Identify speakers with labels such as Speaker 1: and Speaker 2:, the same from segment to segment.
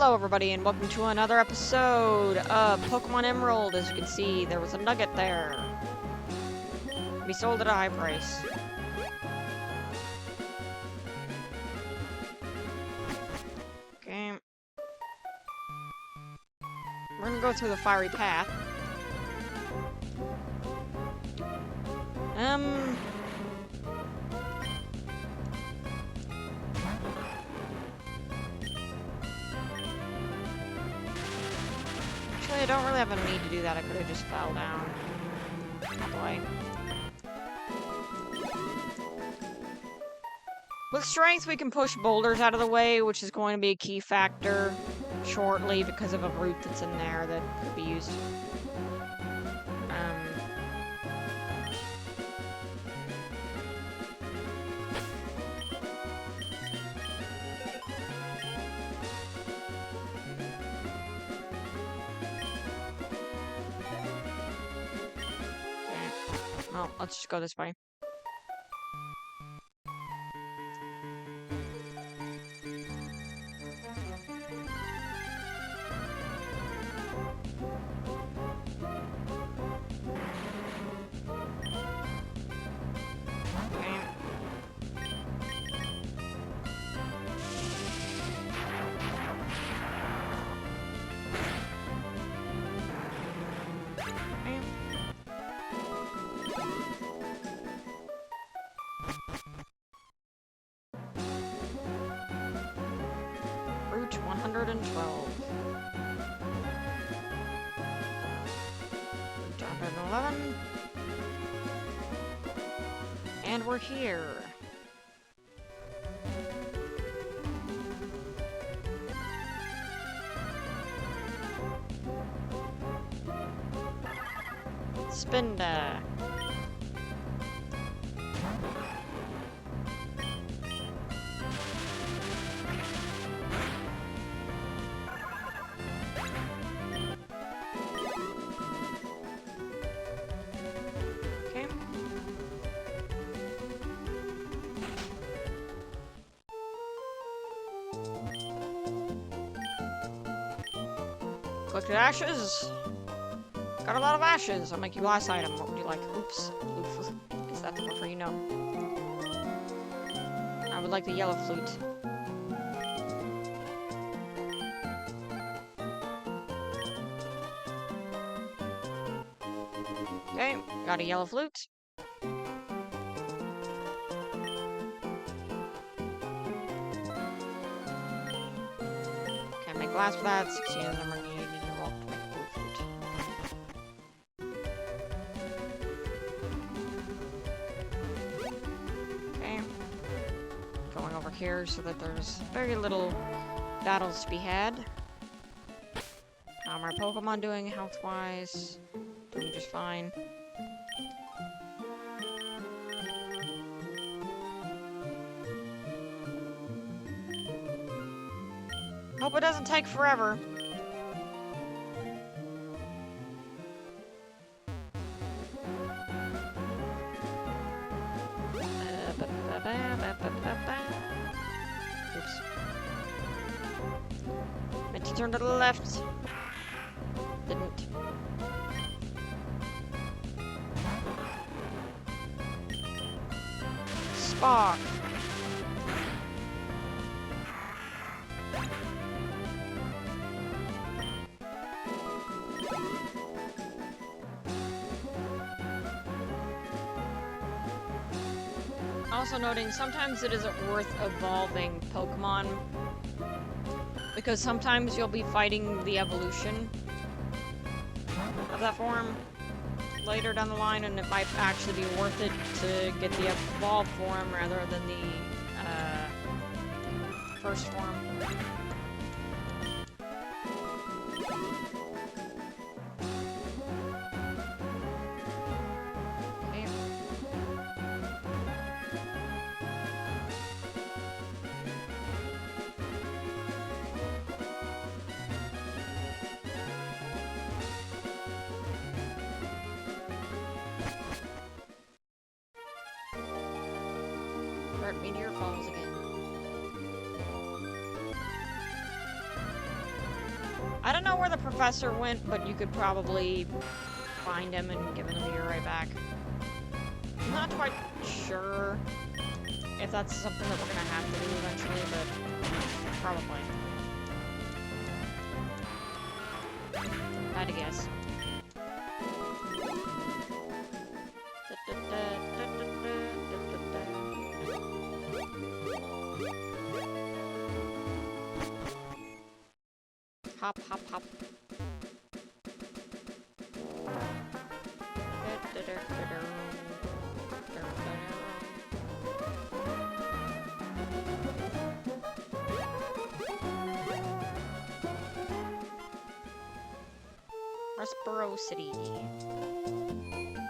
Speaker 1: Hello everybody and welcome to another episode of Pokemon Emerald. As you can see, there was a nugget there. We sold at a high price. Okay. We're gonna go through the fiery path. Actually, I don't really have a need to do that. I could have just fell down. Out the way. With strength, we can push boulders out of the way, which is going to be a key factor shortly because of a route that's in there that could be used. Well, let's just go this way. Route 112. Route 111. And we're here. Spinda. Okay. Collected ashes. Got a lot of ashes. I'll make you last item. What would you like? Oops. Oops. Is that the one for you? No. I would like the yellow flute. Okay, got a yellow flute. Can't make glass for that. 16 of them are needed to roll to make a blue flute. Okay. Going over here so that there's very little battles to be had. How are my Pokemon doing health-wise? Doing just fine. Hope it doesn't take forever. Oops. Meant to turn to the left. Didn't. Spark. Also noting, sometimes it isn't worth evolving Pokemon, because sometimes you'll be fighting the evolution of that form later down the line, and it might actually be worth it to get the evolved form rather than the first form. Meteor falls again. I don't know where the professor went, but you could probably find him and give him the meteor right back. I'm not quite sure if that's something that we're gonna have to do eventually, but probably. I had to guess. Hop, hop, hop. Reciprocity.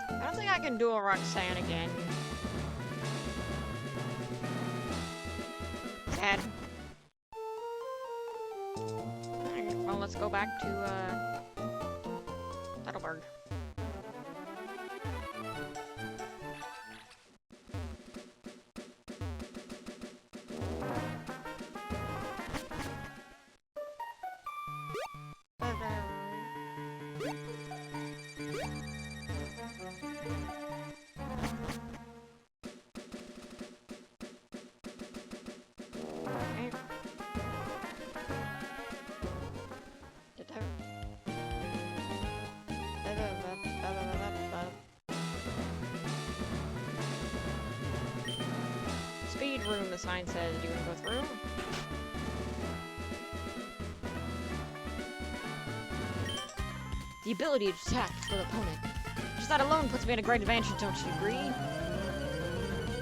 Speaker 1: I don't think I can dual Roxanne again. Sad. Alright, well, let's go back to, Heidelberg. Speed room, the sign says. Do you want to go through? The ability to attack for the opponent. Just that alone puts me at a great advantage, don't you agree?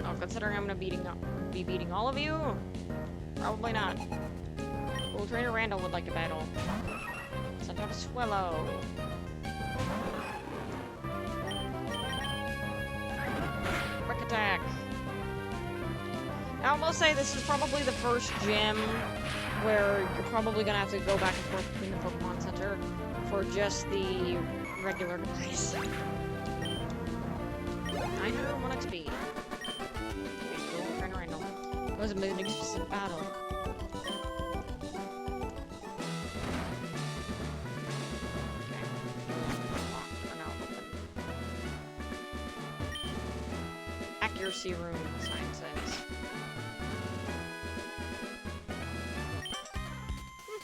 Speaker 1: Oh, considering I'm gonna be beating all of you? Probably not. Cool, Trainer Randall would like to battle. Sent out a Swallow. Quick attack. Now, I will say this is probably the first gym where you're probably gonna have to go back and forth between the Pokemon Center for just the regular device. 901 XP. Cool, Trainer Randall. It was a magnificent battle. Accuracy room, the sign says.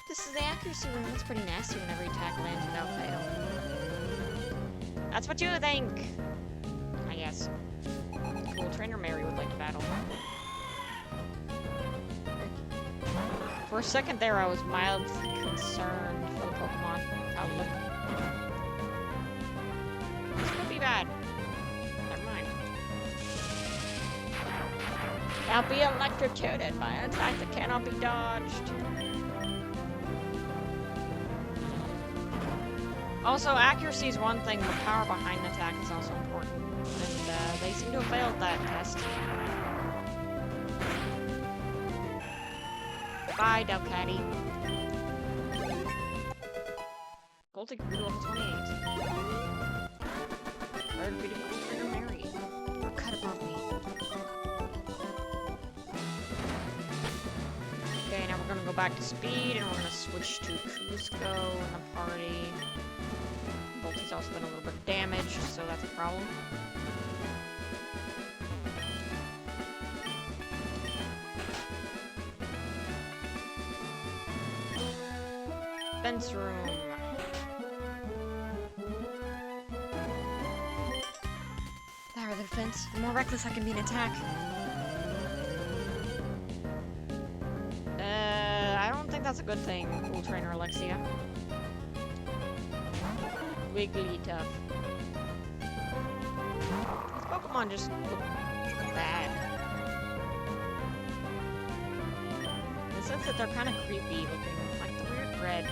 Speaker 1: This is the accuracy room. It's pretty nasty when every attack lands without fail. That's what you think! I guess. Cool, Trainer Mary would like to battle. For a second there, I was mildly concerned for the Pokemon. How it looked. This could be bad. Never mind. I'll be electrocuted by an attack that cannot be dodged. Also, accuracy is one thing, but power behind the attack is also important. And they seem to have failed that test. Bye, Delcatty. Voltic grew level 28. Third beating Trainer Mary. Or cut above me. Okay, now we're gonna go back to speed, and we're gonna switch to Cusco in the party. Voltic's also been a little bit damaged, so that's a problem. Fence room. There, the fence. The more reckless I can be in attack. I don't think that's a good thing, Cool Trainer Alexia. Wigglytuff. These Pokemon just look bad. In the sense that they're kind of creepy looking, like the weird red.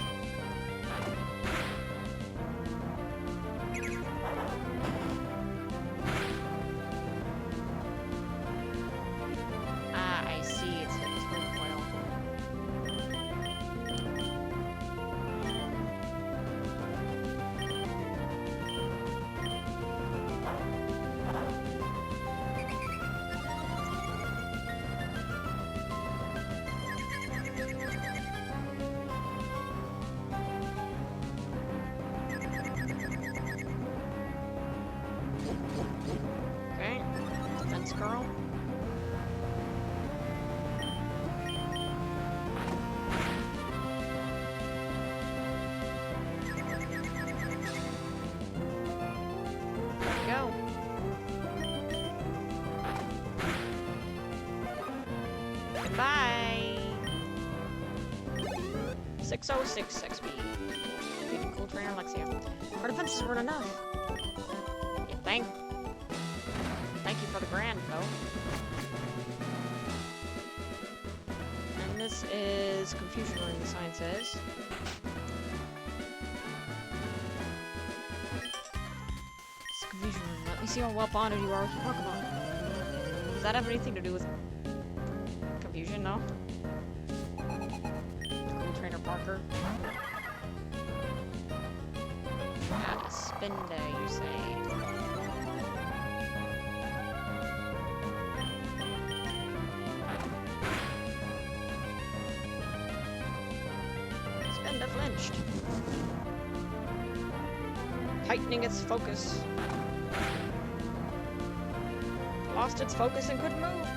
Speaker 1: Ah, I see. It's hit this red foil. 606 XP. Defeating Cool Trainer Alexia. Our defenses weren't enough. Yeah, thank you for the grand, though. And this is Confusion Ring, the sign says. It's Confusion Ring. Let me see how well bonded you are with your Pokemon. Does that have anything to do with confusion? No? Cool Trainer Parker. At a spin day, you say. Spinda flinched. Tightening its focus. Lost its focus and couldn't move.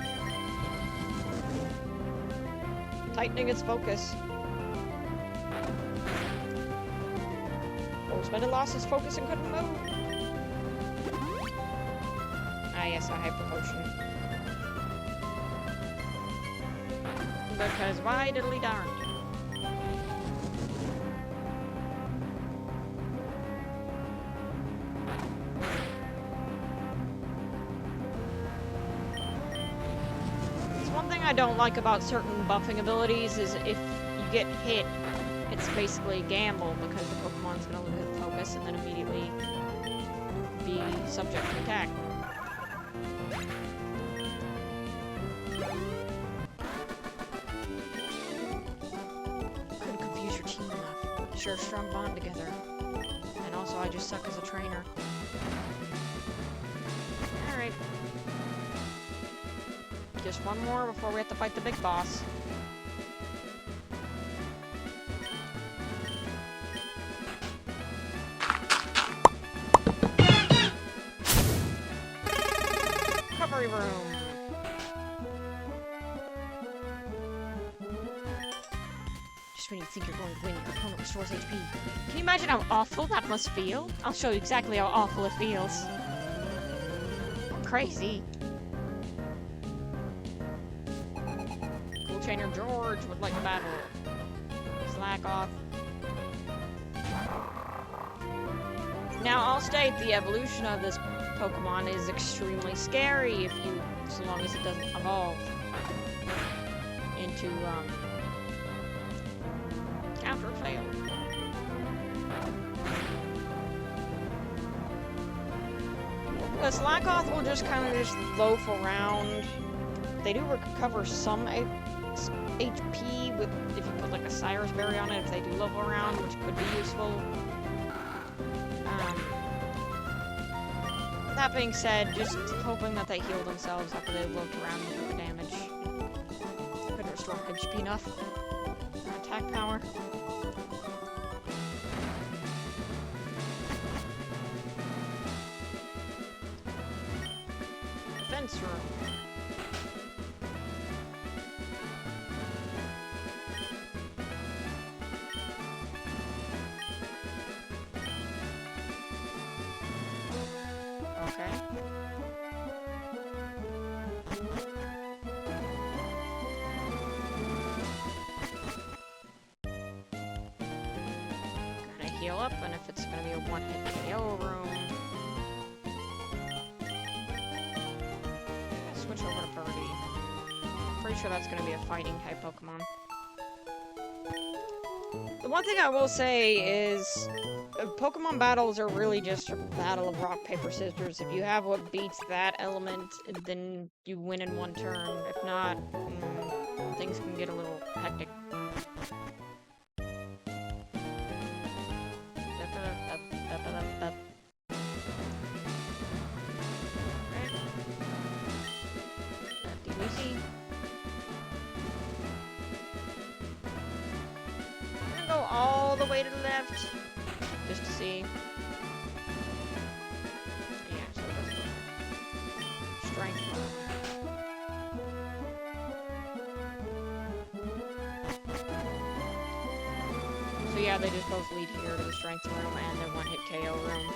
Speaker 1: Tightening its focus. Spinda lost his focus and couldn't move. Ah, yes, a hyper potion. Because why diddly darn? It's one thing I don't like about certain buffing abilities is if you get hit, it's basically a gamble because the Pokemon's gonna lose its focus and then immediately be subject to attack. Couldn't confuse your team enough. Share a strong bond together. And also, I just suck as a trainer. Alright. Just one more before we have to fight the big boss. Room. Just when you think you're going to win, your opponent restores HP. Can you imagine how awful that must feel? I'll show you exactly how awful it feels. Crazy. Cool Trainer George would like a battle. Slack off. Now, I'll state the evolution of this Pokemon is extremely scary so long as it doesn't evolve into, counter fail. The Slackoth will just kind of just loaf around. They do recover some HP with if you put like a Cyrus Berry on it, if they do loaf around, which could be useful. That being said, just hoping that they heal themselves after they've looked around and took the damage. Couldn't restore HP enough. Attack power. Defense room. Okay. Gonna heal up, and if it's gonna be a one-hit KO room, switch over to Birdie. Pretty sure that's gonna be a fighting type Pokemon. The one thing I will say is Pokemon battles are really just a battle of rock, paper, scissors. If you have what beats that element, then you win in one turn. If not, things can get a little hectic. Lucy. I'm gonna go all the way to the left. Just to see. Yeah, so it does go. Strength. So yeah, they just both lead here to the strength room and the one-hit KO room.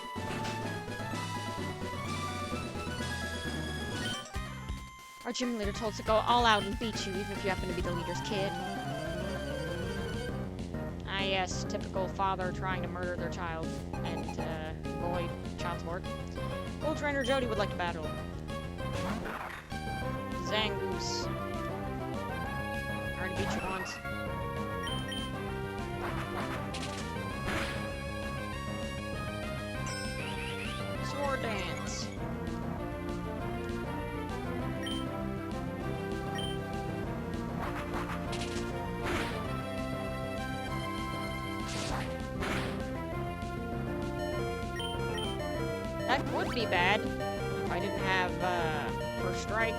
Speaker 1: Our gym leader told us to go all out and beat you, even if you happen to be the leader's kid. yes, typical father trying to murder their child and avoid child support. Cool Trainer Jody would like to battle. Zangoose. Already beat you once. Sword Dance. That would be bad if I didn't have First Strike.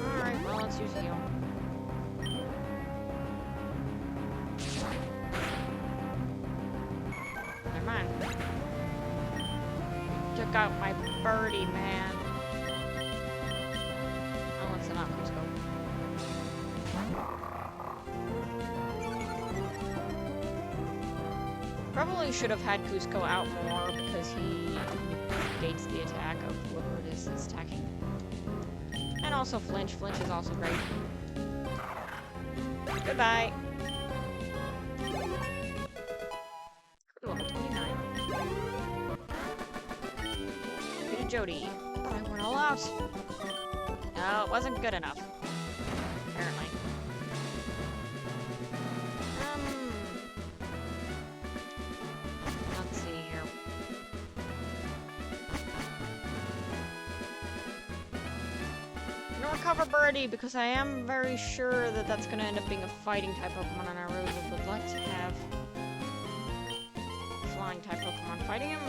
Speaker 1: Alright, well, let's use heal. Never mind. Took out my birdie, man. Oh, let's not Cusco. Probably should have had Cusco out more because he negates the attack of whoever it is that's attacking. And also Flinch. Flinch is also great. Goodbye. Level 29. Good to Jody. But I went all out. No, it wasn't good enough. Apparently. Let's see here. I'm gonna recover Birdie because I am very sure that that's gonna end up being a fighting type Pokemon, and I really would like to have flying type Pokemon fighting him.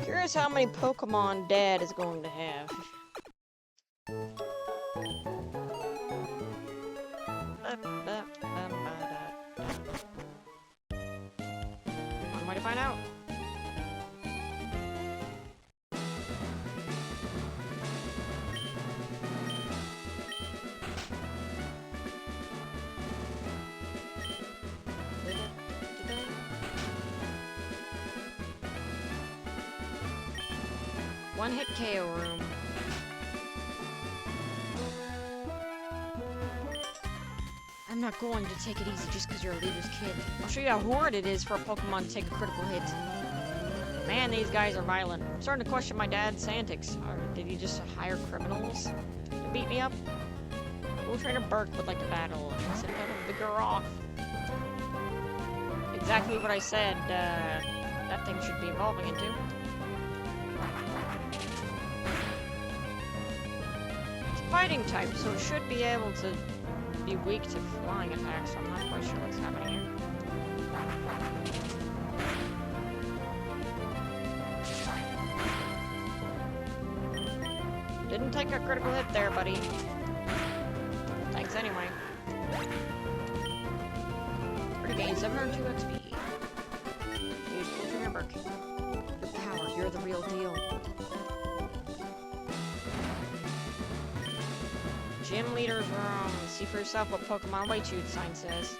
Speaker 1: Curious how many Pokemon Dad is going to have. One way to find out. One hit KO room. I'm not going to take it easy just because you're a leader's kid. I'll show you how hard it is for a Pokemon to take a critical hit. Man, these guys are violent. I'm starting to question my dad's antics. Or did he just hire criminals to beat me up? Cool Trainer Burke would like to battle and send out a bigger off. Exactly what I said that thing should be evolving into. Fighting type, so it should be able to be weak to flying attacks, so I'm not quite sure what's happening here. Didn't take a critical hit there, buddy. Thanks anyway. Pretty gain 702 XP. Dude, remember, your power, you're the real deal. Gym leader's room. See for yourself what Pokemon Weightude sign says.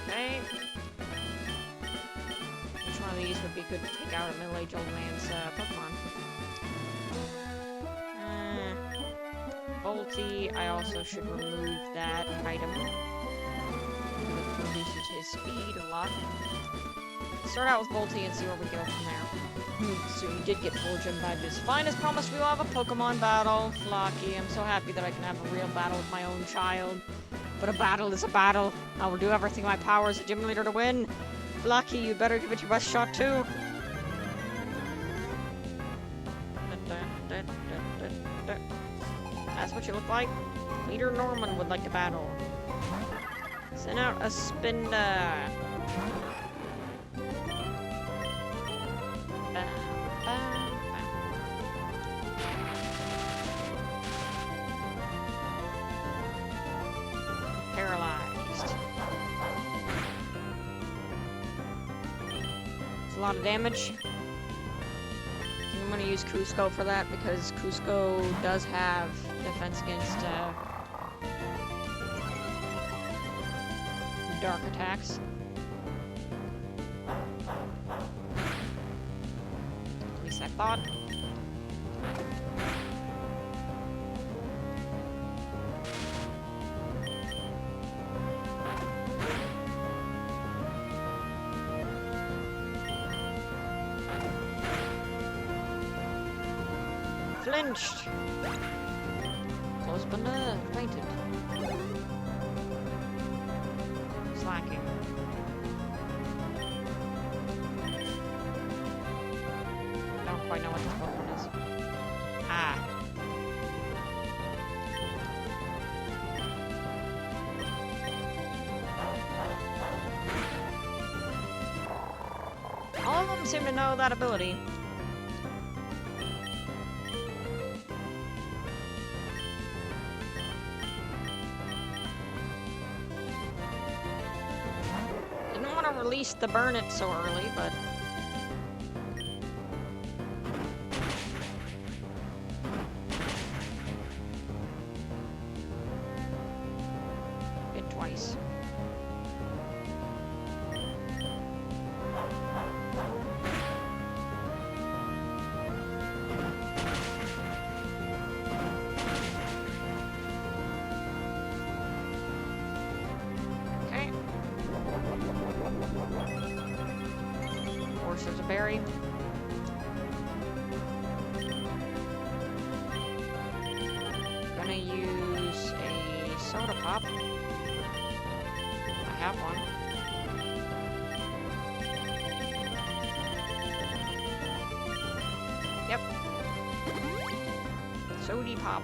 Speaker 1: Okay. Which one of these would be good to take out a middle-aged old man's Pokemon? Volty, I also should remove that item. It reduces his speed a lot. Start out with Volty and see where we go from there. So you did get 4 gym badges. Fine, as promised, we will have a Pokemon battle. Flocky, I'm so happy that I can have a real battle with my own child. But a battle is a battle. I will do everything in my power as a gym leader to win. Flocky, you better give it your best shot too. That's what you look like. Leader Norman would like to battle. Send out a Spinda. Paralyzed. It's a lot of damage. I'm gonna use Cusco for that because Cusco does have defense against dark attacks. At least I thought. Flinched. Close banner. Fainted. Slacking. I don't quite know what this Pokemon is. Ah. All of them seem to know that ability. Release the burn it so early, but hit twice. There's a berry. Gonna use a soda pop. I have one. Yep. Sody pop.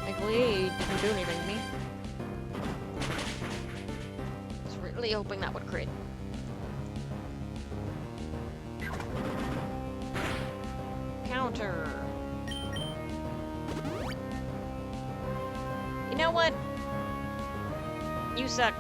Speaker 1: Thankfully, it didn't do anything to me. I was really hoping that would crit. Counter. You know what? You suck.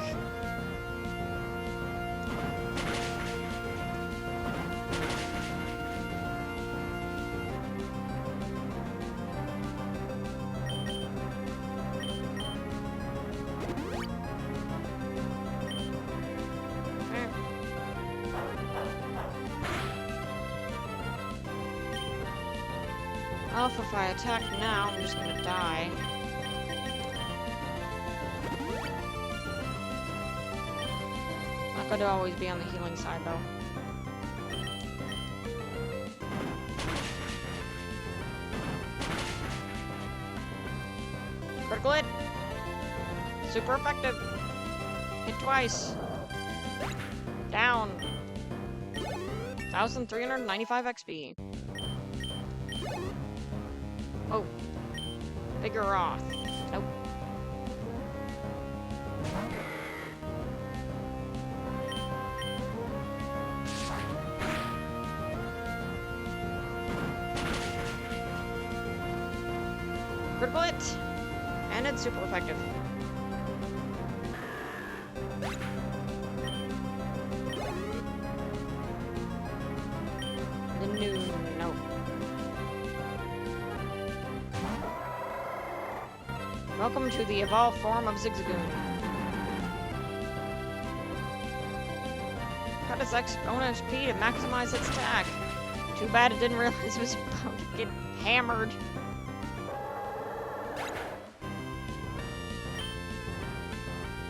Speaker 1: Alpha, if I attack now, I'm just gonna die. Not gonna always be on the healing side, though. Critical hit! Super effective! Hit twice! Down! 1,395 XP. Oh. Vigoroth. Nope. Critical hit! And it's super effective. The new... Nope. Welcome to the evolved form of Zigzagoon. Cut its own HP to maximize its attack. Too bad it didn't realize it was about to get hammered.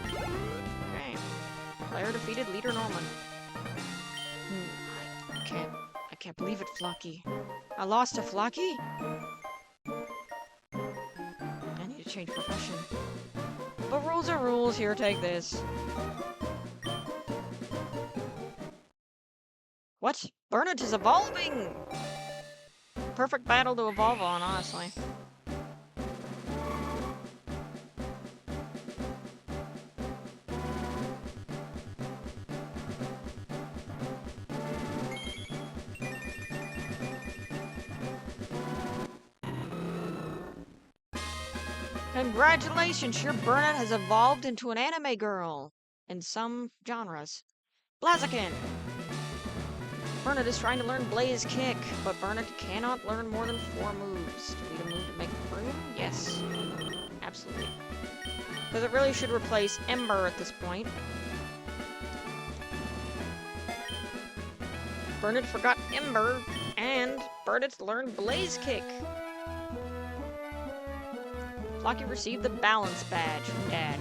Speaker 1: Okay. Player defeated Leader Norman. I can't believe it, Flocky. I lost to Flocky? Change profession. But rules are rules. Here, take this. What? Burnett is evolving! Perfect battle to evolve on, honestly. Congratulations, your Burnett has evolved into an anime girl. In some genres. Blaziken! Burnett is trying to learn Blaze Kick, but Burnett cannot learn more than 4 moves. Do we need a move to make it through? Yes. Absolutely. Because it really should replace Ember at this point. Burnett forgot Ember, and Burnett's learned Blaze Kick. Flocky received the Balance Badge from Dad.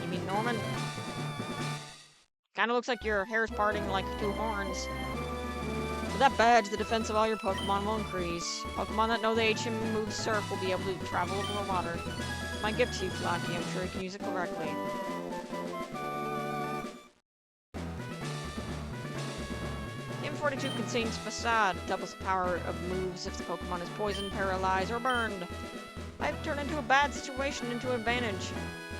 Speaker 1: You mean Norman? Kinda looks like your hair's parting like 2 horns. With that badge, the defense of all your Pokemon will increase. Pokemon that know the HM move Surf will be able to travel over water. My gift to you, Flocky. I'm sure you can use it correctly. Game 42 contains Facade. Doubles the power of moves if the Pokemon is poisoned, paralyzed, or burned. I've turned into a bad situation into an advantage.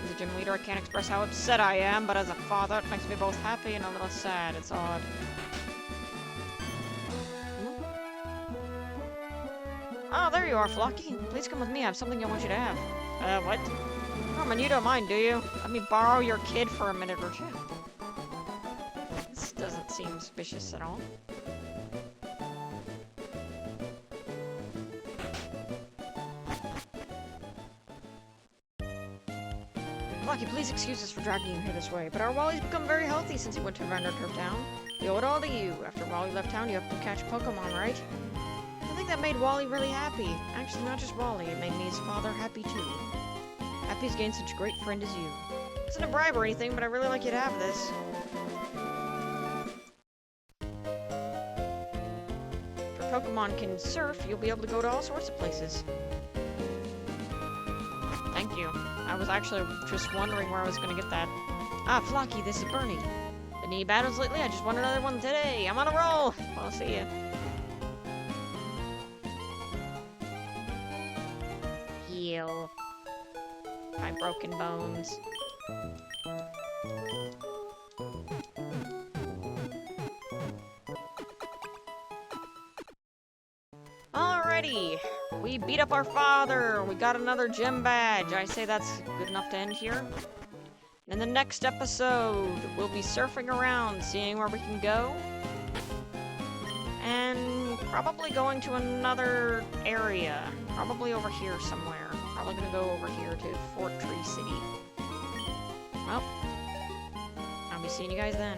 Speaker 1: As a gym leader, I can't express how upset I am, but as a father, it makes me both happy and a little sad. It's odd. Oh, there you are, Flocky. Please come with me. I have something I want you to have. What? Norman, you don't mind, do you? Let me borrow your kid for a minute or two. This doesn't seem suspicious at all. Flocky, please excuse us for dragging you here this way, but our Wally's become very healthy since he went to Vanderturf Town. We owe it all to you. After Wally left town, you have to catch Pokemon, right? I think that made Wally really happy. Actually, not just Wally, it made me his father happy too. Happy he's gained such a great friend as you. It's not a bribe or anything, but I really like you to have this. If your Pokemon can surf, you'll be able to go to all sorts of places. Thank you. I was actually just wondering where I was gonna get that. Ah, Flocky, this is Bernie. Been any battles lately? I just won another one today. I'm on a roll. I'll see ya. Heal. My broken bones. Alrighty. We beat up our father. We got another gym badge. I say that's good enough to end here. In the next episode, we'll be surfing around, seeing where we can go. And probably going to another area. Probably over here somewhere. Probably gonna go over here to Fort Tree City. Well, I'll be seeing you guys then.